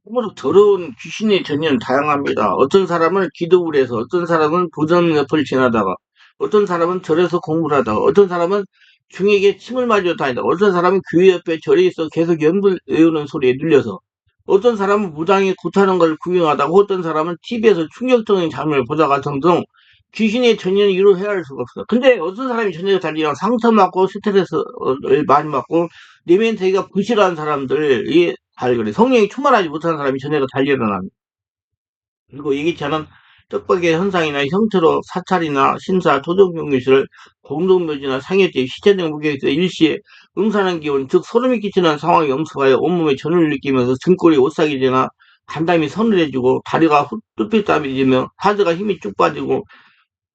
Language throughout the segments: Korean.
참으로 더러운 귀신의 전염은 다양합니다. 어떤 사람은 기도를 해서, 어떤 사람은 도전 옆을 지나다가, 어떤 사람은 절에서 공부를 하다가, 어떤 사람은 중에게 침을 맞으러 다니다, 어떤 사람은 교회 옆에 절에 있어 계속 연불 외우는 소리에 눌려서, 어떤 사람은 무당이 굿하는 걸 구경하다가, 어떤 사람은 TV에서 충격적인 장면을 보다가 등등 귀신의 전염을 이루 헤아릴 수가 없어. 근데 어떤 사람이 전염을 달리면 상처받고 스트레스를 많이 받고 내면 되기가 부실한 사람들이 발그래. 성령이 충만하지 못한 사람이 전해가 잘 일어납니다. 그리고 예기치 않은 뜻밖의 현상이나 형태로 사찰이나 신사, 토종경기시를 공동묘지나 상해죄, 시체 등 목격에서 일시에 응산한 기운, 즉 소름이 끼치는 상황이 엄습하여 온몸에 전율을 느끼면서 등골이 오싹이지나 간담이 서늘해지고 다리가 뚝빛땀이 지며 하드가 힘이 쭉 빠지고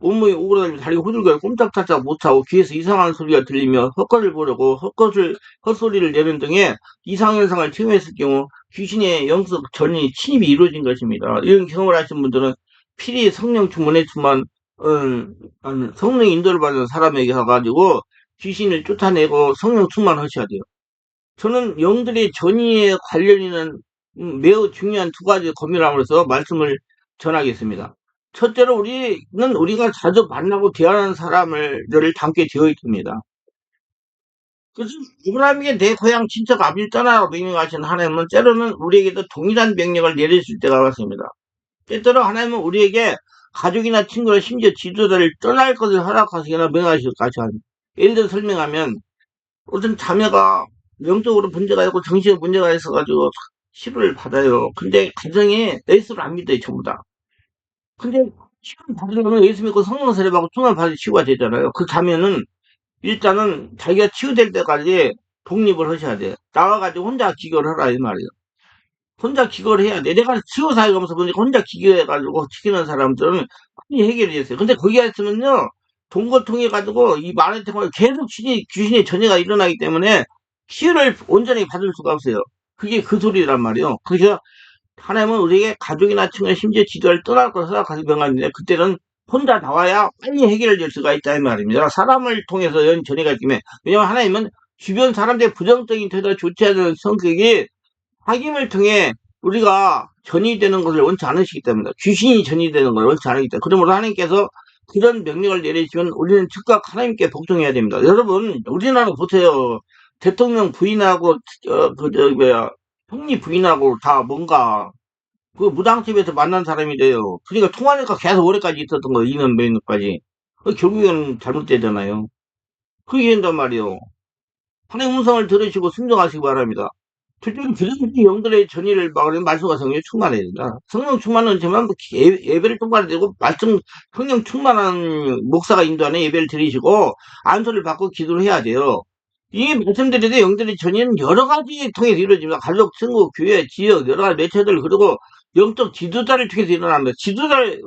온몸이 오그라들며 다리가 후들거려 꼼짝달짝 못하고 귀에서 이상한 소리가 들리며 헛것을 보려고 헛소리를 내는 등의 이상현상을 체험했을 경우 귀신의 영적 전이 침입이 이루어진 것입니다. 이런 경험을 하신 분들은 필히 성령 충만했지만 성령 인도를 받은 사람에게 가가지고 귀신을 쫓아내고 성령 충만하셔야 돼요. 저는 영들의 전이에 관련 있는 매우 중요한 두 가지 고민함으로써 말씀을 전하겠습니다. 첫째로 우리가 자주 만나고 대하는 사람을 담게 되어 있습니다. 그래서 아브라함에게 내 고향 친척 아비를 떠나라고 명령하신 하나님은 때로는 우리에게도 동일한 명령을 내리실 때가 왔습니다. 때때로 하나님은 우리에게 가족이나 친구나 심지어 지도자를 떠날 것을 허락하시거나 명하실 것이 아닙니다. 예를 들어 설명하면 어떤 자매가 영적으로 문제가 있고 정신에 문제가 있어가지고 치료를 받아요. 근데 가정에 예수를 안 믿어요, 전부 다. 근데 치료를 받으려면 예수 믿고 성령 세례받고 충만 받을 치유가 되잖아요. 그 자매는 일단은 자기가 치유될 때까지 독립을 하셔야 돼요. 나와가지고 혼자 기도를 하라 이 말이에요. 혼자 기도를 해야 돼. 내가 치유 사역을 하면서 보니까 혼자 기도해가지고 지키는 사람들은 많이 해결이 됐어요. 근데 거기가 있으면요, 동거 통해 가지고 이 많은 경우에 계속 귀신의 전이가 일어나기 때문에 치유를 온전히 받을 수가 없어요. 그게 그 소리란 말이에요. 그래서 하나님은 우리에게 가족이나 친구, 심지어 지도를 떠날 것을 생각하시 명하는데 그때는 혼자 나와야 빨리 해결될 수가 있다 이 말입니다. 사람을 통해서 연 전이가 있기 때문에. 왜냐하면 하나님은 주변 사람들의 부정적인 태도가 좋지 않은 성격이 확인을 통해 우리가 전이되는 것을 원치 않으시기 때문에, 귀신이 전이되는 것을 원치 않기 때문에, 그러므로 하나님께서 그런 명령을 내리시면 우리는 즉각 하나님께 복종해야 됩니다. 여러분, 우리나라 보세요. 대통령 부인하고, 총리 부인하고 다 뭔가, 그 무당집에서 만난 사람이래요. 그러니까 통화니까 계속 오래까지 있었던 거예요. 2년 몇 년까지. 결국에는 잘못되잖아요. 그게 된단 말이에요. 하나님 음성을 들으시고 순종하시기 바랍니다. 실제로 기독교 영들의 전의를 막으려면 말씀과 성령이 충만해야 된다. 성령 충만은 지만 예배를 똑바로 드리고 성령 충만한 목사가 인도하는 예배를 드리시고 안수를 받고 기도를 해야 돼요. 이 말씀드리되 영들의 전의는 여러 가지 통해서 이루어집니다. 가족, 친구, 교회, 지역, 여러 가지 매체들, 그리고 영적 지도자를 통해서 일어납니다.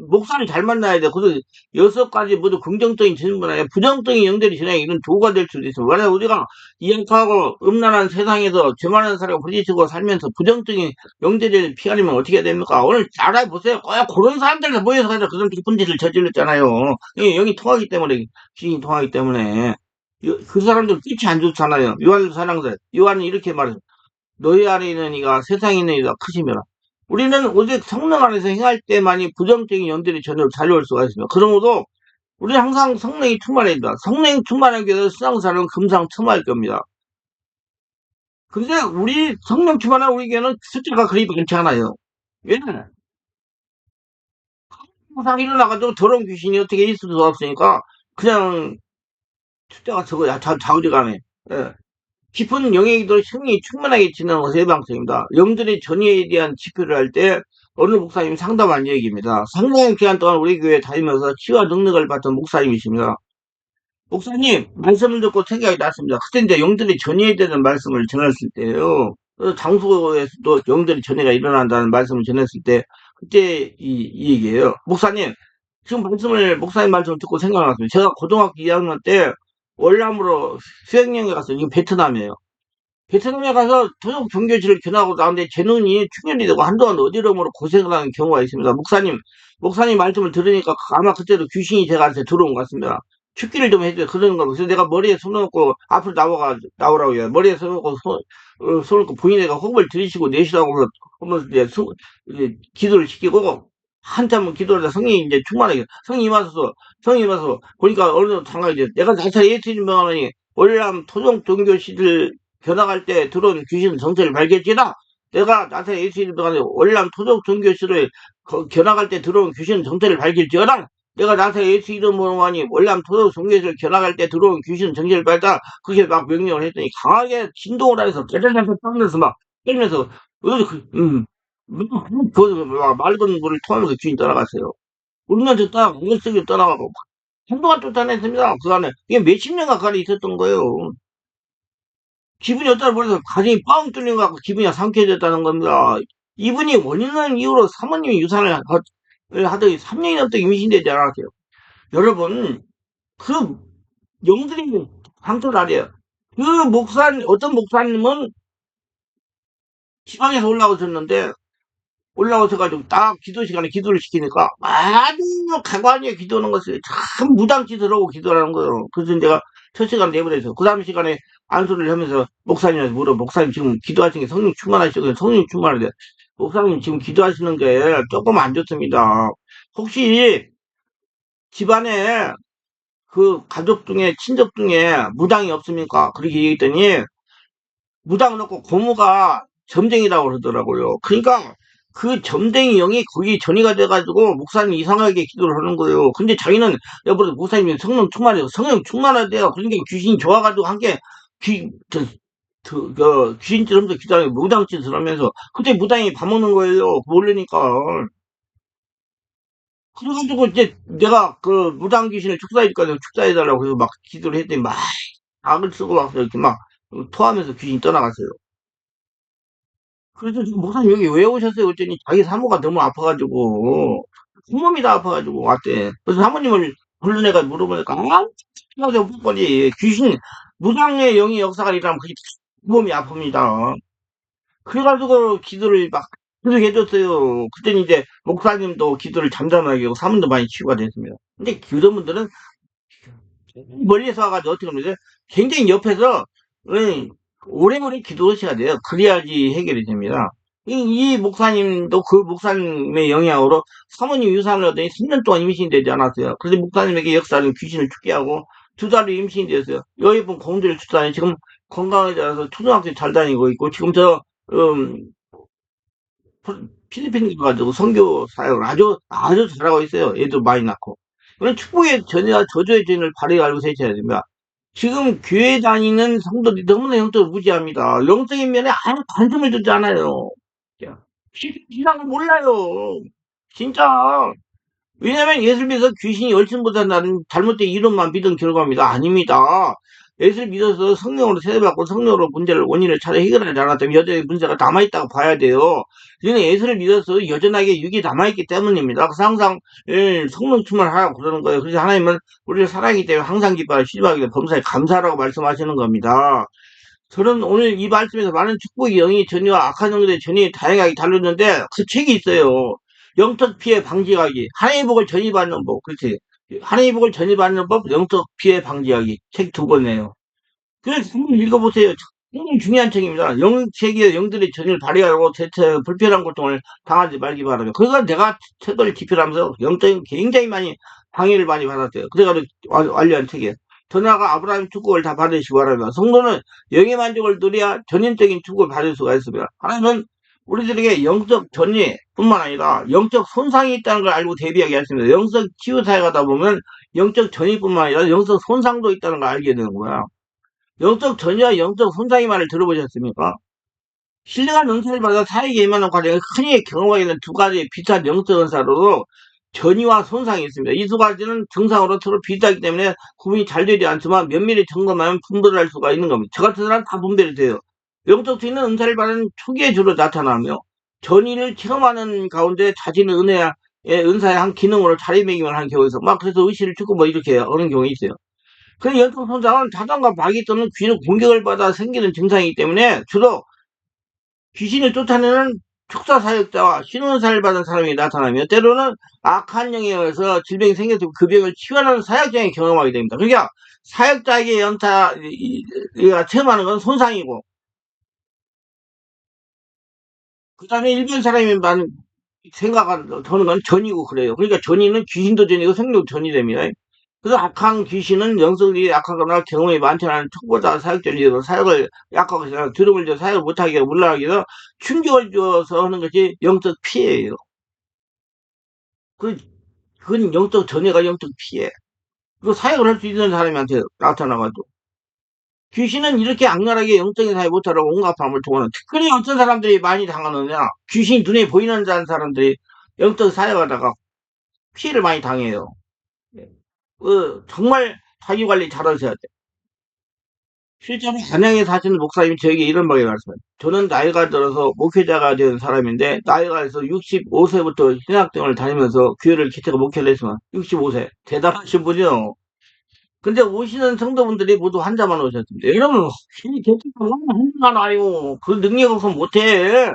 목사를 잘 만나야 돼. 그래서 6가지 모두 긍정적인 질문 아니라 부정적인 영들이 진행에 이런 도구가 될 수도 있습니다. 만약 우리가 이악하고 음란한 세상에서 죄 많은 사람을 부딪히고 살면서 부정적인 영들을 피하려면 어떻게 해야 됩니까? 오늘 알아보세요. 꼭 그런 사람들과 모여서 가서 그런 기쁜 짓을 저질렀잖아요. 영이 통하기 때문에, 귀신이 통하기 때문에. 그 사람들 끝이 안 좋잖아요. 요한 사랑들. 요한은 이렇게 말해요. 너희 안에 있는 이가 세상에 있는 이가 크시면라. 우리는 오직 성령 안에서 행할 때만이 부정적인 영들이 전혀 달려올 수가 있습니다. 그러므로 우리는 항상 성령이 충만해야 된다. 성령이 충만하기 위해서 신앙생활은 금상첨화일 겁니다. 근데 우리 성령 충만한 우리 교회는 숫자가 그리 많지 않아요. 왜냐면 항상 일어나가지고 더러운 귀신이 어떻게 있을 수가 없으니까 그냥 숫자가 적어야 좌우지간에. 예. 깊은 영역에도 힘이 충만하게 지나는 것이 예방성입니다. 영들의 전이에 대한 지표를 할 때 어느 목사님이 상담한 얘기입니다. 상당한 기간 동안 우리 교회에 다니면서 치유와 능력을 받던 목사님이십니다. 목사님 말씀을 듣고 생각이 났습니다. 그때 이제 영들이 전이에 대한 말씀을 전했을 때요. 장소에서도 영들이 전이가 일어난다는 말씀을 전했을 때 그때 이 얘기예요. 목사님 지금 목사님 말씀을 듣고 생각났습니다. 제가 고등학교 2학년 때 월남으로 수행여행에 갔어요. 이건 베트남이에요. 베트남에 가서 토속 종교지를 견하고 나오는데 제 눈이 충혈이 되고 한동안 어지러움으로 고생을 하는 경우가 있습니다. 목사님 말씀을 들으니까 아마 그때도 귀신이 제가 한테 들어온 것 같습니다. 축기를 좀 해줘요. 그러는 거. 그래서 내가 머리에 손을 놓고 앞으로 나오라고 해요. 머리에 손을 놓고 손을 놓고 본인애가 호흡을 들이쉬고 내쉬라고 하면서 이제 기도를 시키고 한참은 기도를 하다 성령이 이제 충만하게 성령이 임하서 보니까 어느 정도 장가이제 내가 자차 예수님 명하노니 월남 토종 종교시들 변화할 때 들어온 귀신 정체를 발견지라 내가 나타 예수님 명하노니 월남 토종 종교시를 견학할 때 들어온 귀신 정체를 발견지어라 내가 나서 예수 이름으로 하니 월남 토도 종교에서 견학할 때 들어온 귀신 정신을 빨다 그렇게 막 명령을 했더니 강하게 진동을 하면서 깨달면서 빵면서 막 때리면서 그 맑은 물을 통하면서 귀신 떠나갔어요. 우리는 저딱 물속에 떠나가고 한동안 쫓아냈습니다. 그 안에 이게 몇십 년 가까이 있었던 거예요. 기분이 어떠나 모르겠어 가슴이 뻥 뚫린 것 같고 기분이 상쾌해졌다는 겁니다. 이분이 원인은 이후로 사모님이 유산을 하더니 3년이 넘게 임신되지 않았어요. 여러분 그 영들이 상처를 아래요. 어떤 목사님은 지방에서 올라오셔가지고 딱 기도 시간에 기도를 시키니까 아주 가관이에 기도하는 것을 참 무당짓을 하고 기도하는 거예요. 그래서 내가 첫 시간 내버려서 그 다음 시간에 안수를 하면서 목사님한테 목사님 지금 기도하시는 게 성령 충만하시고 성령 충만하대. 목사님 지금 기도하시는 게 조금 안 좋습니다. 혹시 집안에 그 가족 중에 친족 중에 무당이 없습니까? 그렇게 얘기했더니 무당 놓고 고모가 점쟁이라고 그러더라고요. 그러니까 그 점쟁이 영이 거기 전이가 돼가지고 목사님 이상하게 기도를 하는 거예요. 근데 자기는 여보세요 목사님이 성령 충만해요. 성령 충만하대요. 그러니까 귀신이 좋아가지고 함께 귀, 저, 귀신짓 하면서 기도하는 무당짓을 하면서 그때 무당이 밥 먹는 거예요. 모르니까. 그래가지고 이제 내가 그 무당 귀신을 축사해달라고 해서 막 기도를 했더니 막 악을 쓰고 막 이렇게 막 토하면서 귀신이 떠나갔어요. 그래서 지금 목사님 여기 왜 오셨어요? 그랬더니 자기 사모가 너무 아파가지고 온몸이 다 아파가지고 왔대. 그래서 사모님을 불러내가 물어보니까 아무도 못 보니 귀신 무당의 영의 역사가 일어나면 그게 몸이 아픕니다. 그래가지고 기도를 막 계속 해줬어요. 그때는 이제 목사님도 기도를 잠잠하게 하고 사모님도 많이 치유가 됐습니다. 근데 그런 분들은 멀리서 와가지고 어떻게 하면 돼? 굉장히 옆에서 오래오래 기도하셔야 돼요. 그래야지 해결이 됩니다. 이 목사님도 그 목사님의 영향으로 사모님 유산을 얻더니 3년 동안 임신이 되지 않았어요. 그래서 목사님에게 역사는 귀신을 죽게 하고 2달이 임신이 됐어요. 여의분 공들을 주다니 지금 건강해져서 초등학교 잘 다니고 있고 지금 음, 필리핀 가가지고 선교 사역을 아주 잘하고 있어요. 애도 많이 낳고. 그런 축복의 전이와 저주의 전을 바르게 알고 계셔야 됩니다. 지금 교회 다니는 성도들이 너무나 영적으로 무지합니다. 영적인 면에 아무 관심을 두지 않아요. 신앙을 몰라요. 진짜. 왜냐면 예수를 믿어서 귀신이 열심보다 나는 잘못된 이론만 믿은 결과입니다. 아닙니다. 예수를 믿어서 성령으로 세례받고 성령으로 원인을 찾아 해결하지 않았다면 여전히 문제가 남아있다고 봐야 돼요. 우리는 예수를 믿어서 여전하게 육이 남아있기 때문입니다. 그래서 항상 성령 충만하라고 그러는 거예요. 그래서 하나님은 우리를 사랑하기 때문에 항상 기뻐하고 시lu하기 때문에 범사에 감사하라고 말씀하시는 겁니다. 저는 오늘 이 말씀에서 많은 축복의 영이 전이와 악한 영들의 전이 다양하게 다루는데 그 책이 있어요. 영적 피해 방지하기. 하나님의 복을 전이받는 법. 그렇지. 하나님의 복을 전이받는 법, 영적 피해 방지하기. 책 2권이에요. 그래서 한번 읽어보세요. 굉장히 중요한 책입니다. 세계의 영들의 전의를 발휘하고 대체 불편한 고통을 당하지 말기 바랍니다. 그래서 내가 책을 집필하면서 영적인 굉장히 많이 방해를 많이 받았어요. 그래가지고 완료한 책이에요. 전하가 아브라함 축복을 다 받으시기 바랍니다. 성도는 영의 만족을 누려야 전인적인 축복을 받을 수가 있습니다. 하나님은 우리들에게 영적 전이뿐만 아니라 영적 손상이 있다는 걸 알고 대비하게 하십니다. 영적 치유 사역하다 보면 영적 전이뿐만 아니라 영적 손상도 있다는 걸 알게 되는 거야. 영적 전이와 영적 손상의 말을 들어보셨습니까? 신령한 은사를 받아 사에게 임하는 과정에 흔히 경험하게 되는 두 가지의 비슷한 영적 은사로도 전이와 손상이 있습니다. 이 두 가지는 증상으로 서로 비슷하기 때문에 구분이 잘 되지 않지만 면밀히 점검하면 분별할 수가 있는 겁니다. 저 같은 사람은 다 분별이 돼요. 영적 주인은 은사를 받은 초기에 주로 나타나며 전이를 체험하는 가운데 자신의 은사의 한 기능으로 자리매김을 하는 경우에서 막 그래서 의식을 죽고 뭐 이렇게 하는 경우가 있어요. 그 연속 손상은 자전과 마귀 또는 귀신 공격을 받아 생기는 증상이기 때문에 주로 귀신을 쫓아내는 축사 사역자와 신원사를 받은 사람이 나타나며 때로는 악한 영에 의해서 질병이 생겨서 그 병을 치유하는 사역자의 경험하게 됩니다. 그러니까 사역자에게 연타가 체험하는 건 손상이고 그 다음에 일반 사람이 많은 생각하는 건 전이고 그래요. 그러니까 전이는 귀신도 전이고 성령도 전이 됩니다. 그래서 악한 귀신은 영성이 약하거나 경험이 많지 않은 척보다 사역자리로 사역을 약하거나 들음을 줘 사역을 못하게 하고 물러나게 해서 충격을 줘서 하는 것이 영적 피해예요. 그, 그건 영적 전해가 영적 피해. 그 사역을 할 수 있는 사람한테 나타나가지고. 귀신은 이렇게 악랄하게 영적인 사역 못하라고 온갖 밤을 통하는 특별히 어떤 사람들이 많이 당하느냐. 귀신이 눈에 보이는 사람들이 영적 사역하다가 피해를 많이 당해요. 정말 자기 관리 잘하셔야 돼. 실제로 안양에 사시는 목사님이 저에게 이런 말을 말씀해요. 저는 나이가 들어서 목회자가 된 사람인데 나이가 들어서 65세부터 신학생을 다니면서 교회를 개척하고 목회를 했지만 65세 대단하신 분이요. 근데 오시는 성도분들이 모두 환자만 오셨습니다. 이러면 신이 개척하면 환자가 나요. 그 능력 없으면 못해.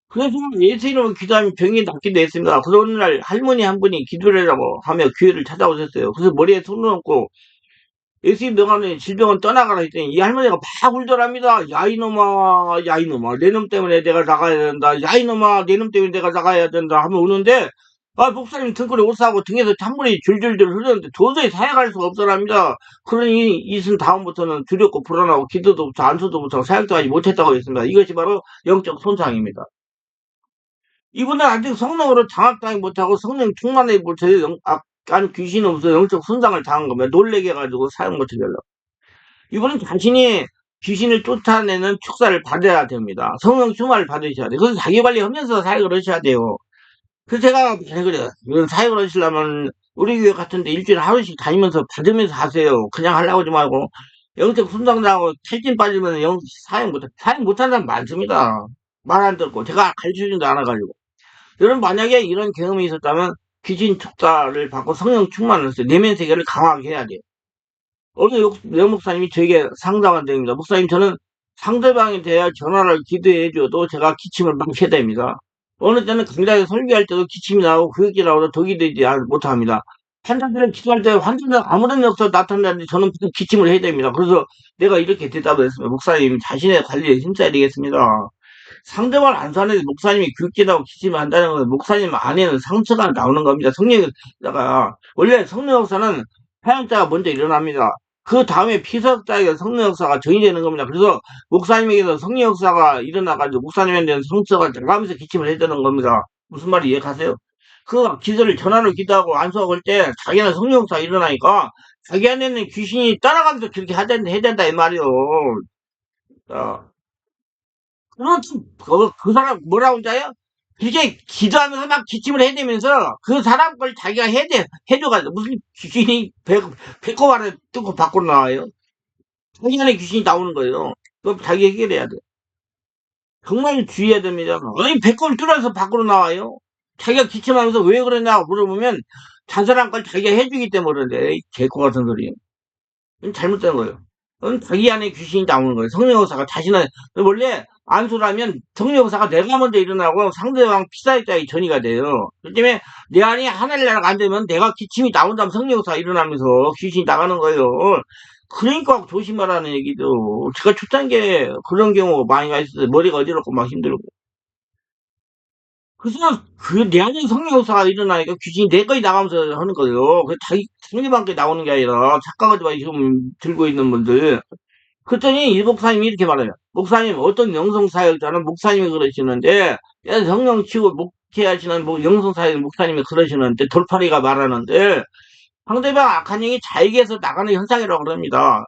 그래서 예수 이름으로 기도하면 병이 낫기도 했습니다. 그래서 어느 날 할머니 한 분이 기도를 하라고 하며 교회를 찾아오셨어요. 그래서 머리에 손을 얹고 예수님 명함에 질병은 떠나가라 했더니 이 할머니가 막 울더랍니다. 야 이놈아 야 이놈아 내 놈 때문에 내가 나가야 된다. 야 이놈아 내 놈 때문에 내가 나가야 된다 하면 우는데 목사님 등골에 옷 싸고 등에서 찬물이 줄줄줄 흐르는데 도저히 사역할 수가 없더랍니다. 그러니 이슨 다음부터는 두렵고 불안하고 기도도 부터 안수도 부터 사역도 하지 못했다고 했습니다. 이것이 바로 영적 손상입니다. 이분은 아직 성령으로 장악당하지 못하고 성령 충만하지 못해서 악한 귀신 없어 영적 손상을 당한 겁니다. 놀래게 해가지고 사역 못하게 하려고. 이분은 자신이 귀신을 쫓아내는 축사를 받아야 됩니다. 성령 충만을 받으셔야 돼요. 그래서 자기 관리하면서 사역을 하셔야 돼요. 그래서 제가 그래요. 이런 사역을 하시려면 우리 교회 같은데 일주일에 하루씩 다니면서 받으면서 하세요. 그냥 하려고 하지 말고 영적 손상당하고 탈진 빠지면 사역 못하는 사람 많습니다. 말 안 듣고 제가 가르쳐주지도 않아가지고. 여러분 만약에 이런 경험이 있었다면 귀신 축사를 받고 성령 충만을 했어요. 내면 세계를 강하게 해야 돼요. 어느 목사님이 저에게 상담한 적입니다. 목사님 저는 상대방에 대해 전화를 기도해 줘도 제가 기침을 많게 됩니다. 어느 때는 강좌에 설교할 때도 기침이 나오고 구역이 나오도 더 기도하지 못합니다. 환자들은 기도할 때 환자는 아무런 역사 나타나는데 저는 기침을 해야 됩니다. 그래서 내가 이렇게 대답을 했습니다. 목사님 자신의 관리에 힘써야 되겠습니다. 상대방을 안 사는데 목사님이 굵기라고 기침을 한다는 건 목사님 안에는 상처가 나오는 겁니다. 성령자가 원래 성령 역사는 사역자가 먼저 일어납니다. 그 다음에 피사역자에게 성령 역사가 전이되는 겁니다. 그래서 목사님에게서 성령 역사가 일어나가지고 목사님에 대한 상처가 나가면서 기침을 해야 되는 겁니다. 무슨 말이 이해가세요? 그 기도를 전화로 기도하고 안수하고 할 때 자기는 성령 역사가 일어나니까 자기 안에는 귀신이 따라가면서 그렇게 해야 된다 이 말이요. 어. 그 사람 뭐라고 혼자요? 그게 기도하면서 막 기침을 해대면서 그 사람 걸 자기가 해줘가지고 무슨 귀신이 배꼽 안에 뚫고 밖으로 나와요. 자기 안에 귀신이 나오는 거예요. 그럼 자기 해결해야 돼. 정말 주의해야 됩니다. 아니 배꼽을 뚫어서 밖으로 나와요. 자기가 기침하면서 왜 그러냐고 물어보면 저 사람 걸 자기가 해주기 때문에 그러는데 에이, 개코 같은 소리. 잘못된 거예요. 그건 자기 안에 귀신이 나오는 거예요. 성령의사가 자신은 원래 안수라면 성령의사가 내가 먼저 일어나고 상대방 피사자의 전이가 돼요. 그렇기 때문에 내 안에 하늘을 나라가 안 되면 내가 기침이 나온 다음 성령의사가 일어나면서 귀신이 나가는 거예요. 그러니까 조심하라는 얘기죠. 제가 초창기에 그런 경우 많이 있어요. 머리가 어지럽고 막 힘들고. 그래서 그 내 안에 성령사가 일어나니까 귀신이 내 거에 나가면서 하는 거예요. 그 자기 상대방께 나오는 게 아니라 착각하지 마 지금 들고 있는 분들. 그랬더니 이 목사님이 이렇게 말해요. 목사님 어떤 영성사역자는 목사님이 그러시는데 성령 치고 목회하시는 영성사역 목사님이 그러시는데 돌팔이가 말하는데 상대방 악한 영이 자에게서 나가는 현상이라고 그럽니다.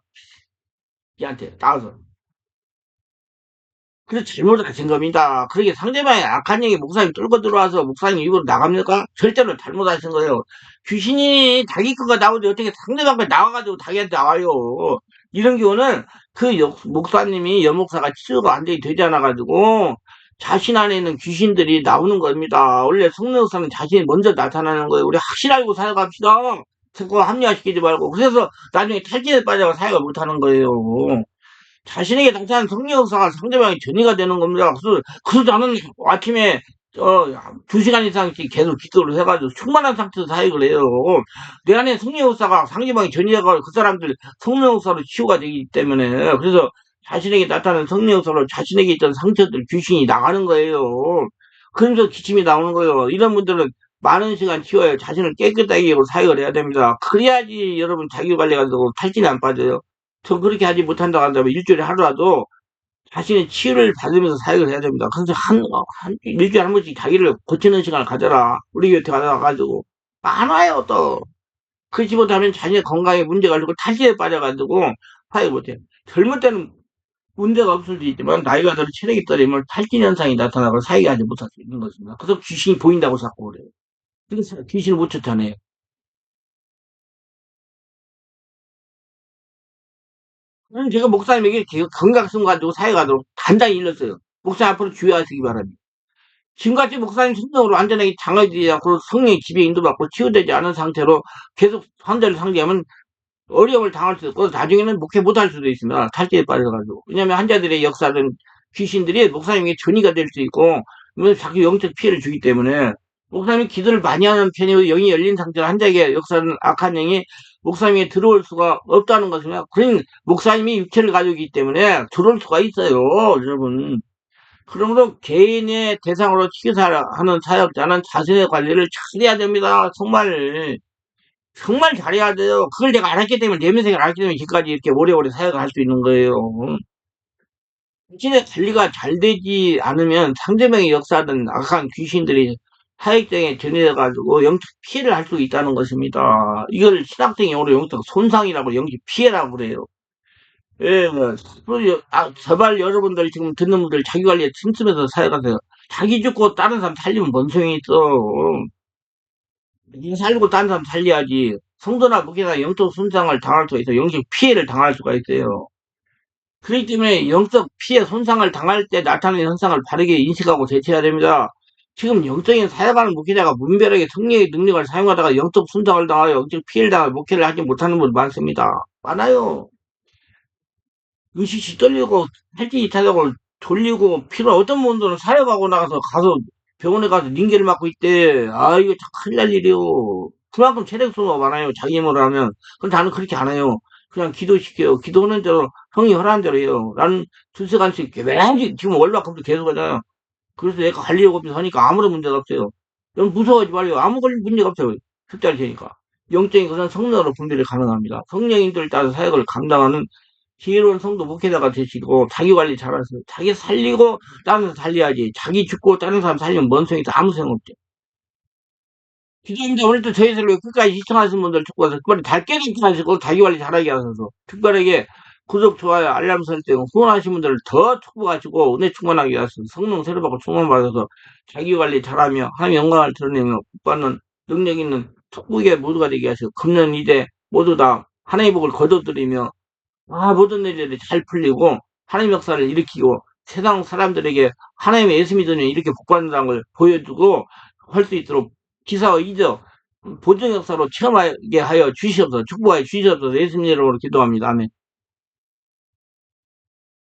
얘한테 나와서. 그래서 잘못하신 겁니다. 그러게 상대방의 악한 얘기 목사님 뚫고 들어와서 목사님 입으로 나갑니까? 절대로 잘못하신 거예요. 귀신이 자기 거가 나오는데 어떻게 상대방 거 나와가지고 자기한테 나와요. 이런 경우는 그 목사님이 여목사가 치료가 완전히 되지 않아가지고 자신 안에 있는 귀신들이 나오는 겁니다. 원래 성령사는 자신이 먼저 나타나는 거예요. 우리 확실하고 살아갑시다. 그거 합리화시키지 말고. 그래서 나중에 탈진에 빠져서 사역을 못하는 거예요. 자신에게 나타난 성령 역사가 상대방의 전이가 되는 겁니다. 그래서 나는 아침에, 2시간 이상씩 계속 기도를 해가지고 충만한 상태에서 사역을 해요. 내 안에 성령 역사가 상대방의 전이가 그 사람들 성령 역사로 치유가 되기 때문에, 그래서 자신에게 나타난 성령 역사로 자신에게 있던 상처들, 귀신이 나가는 거예요. 그러면서 기침이 나오는 거예요. 이런 분들은 많은 시간 치워야 자신을 깨끗하게 하고 사역을 해야 됩니다. 그래야지 여러분 자기 관리가 되고 탈진이 안 빠져요. 저 그렇게 하지 못한다고 한다면 일주일에 하루라도 자신의 치유를 받으면서 사역을 해야 됩니다. 그래서 일주일에 한 번씩 자기를 고치는 시간을 가져라. 우리 곁에 가가지고. 안 와요, 또. 그렇지 못하면 자신의 건강에 문제가 있고 탈진에 빠져가지고 사역 못해요. 젊을 때는 문제가 없을 수도 있지만 나이가 들어 체력이 떨어지면 탈진 현상이 나타나고 사역이 하지 못할 수 있는 것입니다. 그래서 귀신이 보인다고 자꾸 그래요. 그래서 귀신을 못 쫓아내요. 제가 목사님에게 건강성 가지고 사역하도록 단단히 일렀어요. 목사님 앞으로 주의하시기 바랍니다. 지금까지 목사님 성령으로 완전하게 장악되지 않고 성령의 지배 인도받고 치유되지 않은 상태로 계속 환자를 상대하면 어려움을 당할 수도 있고 나중에는 목회 못할 수도 있습니다. 탈진에 빠져가지고. 왜냐하면 환자들의 역사는 귀신들이 목사님에게 전이가 될 수 있고 자기 영적 피해를 주기 때문에 목사님이 기도를 많이 하는 편이고 영이 열린 상태로 환자에게 역사는 악한 영이 목사님에게 들어올 수가 없다는 것입니다. 그러니 목사님이 육체를 가지고 있기 때문에 들어올 수가 있어요. 여러분. 그러므로 개인의 대상으로 치유하는 사역자는 자신의 관리를 잘 해야 됩니다. 정말 정말 잘해야 돼요. 그걸 내가 알았기 때문에 내면생을 알기 때문에 지금까지 이렇게 오래오래 사역을 할 수 있는 거예요. 자신의 관리가 잘 되지 않으면 상대방의 역사든 악한 귀신들이 사역장에 전해져가지고 영적 피해를 할 수 있다는 것입니다. 이걸 신학적인 용어로 영적 손상이라고 영적 피해라고 그래요. 예, 제발 여러분들 지금 듣는 분들 자기 관리에 틈틈에서 사역하세요. 자기 죽고 다른 사람 살리면 뭔 소용이 있어. 니 살고 다른 사람 살려야지. 성도나 목회나 영적 손상을 당할 수가 있어. 영적 피해를 당할 수가 있어요. 그렇기 때문에 영적 피해 손상을 당할 때 나타나는 현상을 바르게 인식하고 대처해야 됩니다. 지금 영적인 사역하는 목회자가 문별하게 성령의 능력을 사용하다가 영적 손상을 당하여 영적 피해를 당하여 목회를 하지 못하는 분 많습니다. 많아요. 의식이 떨리고 팔찌 타다고 졸리고 피로 어떤 분들은 사역하고 나가서 병원에 가서 링겔 맞고 있대. 아 이거 참 큰일 날 일이요. 그만큼 체력 소모가 많아요. 자기 힘으로 하면. 근데 나는 그렇게 안 해요. 그냥 기도시켜요. 기도하는 대로 형이 허락한 대로 해요. 나는 2시간씩 매일 지금 월화금도 계속 하잖아요. 그래서 내가 관리력 없어서 하니까 아무런 문제가 없어요. 여러분 무서워하지 말아요. 아무 문제가 없어요. 숫자를 재니까. 영적인 것은 성령으로 분별이 가능합니다. 성령인들 따라 사역을 감당하는 지혜로운 성도 목회자가 되시고 자기 관리 잘하세요. 자기 살리고 다른 사람 살려야지. 자기 죽고 다른 사람 살리면 뭔 소용이 있어. 아무 소용없죠. 기도입니다. 오늘도 저희 설교 끝까지 시청하신 분들 축복해서 특별히 달깨 시청하시고 자기 관리 잘하게 하셔서 특별하게 구독, 좋아요, 알람 설정, 후원하신 분들을 더 축복하시고 은혜 충만하게 하셔서 성령 세례 받고 충만받아서 자기 관리 잘하며 하나님 영광을 드러내며 복받는 능력 있는 축복의 모두가 되게 하시고 금년 이제 모두 다 하나님의 복을 거둬들이며 모든 일들이 잘 풀리고 하나님 역사를 일으키고 세상 사람들에게 하나님의 예수 믿으면 이렇게 복받는다는 걸 보여주고 할 수 있도록 기사와 이적 보증 역사로 체험하게 하여 주시옵소서. 축복하여 주시옵소서. 예수님 이름으로 기도합니다. 아멘.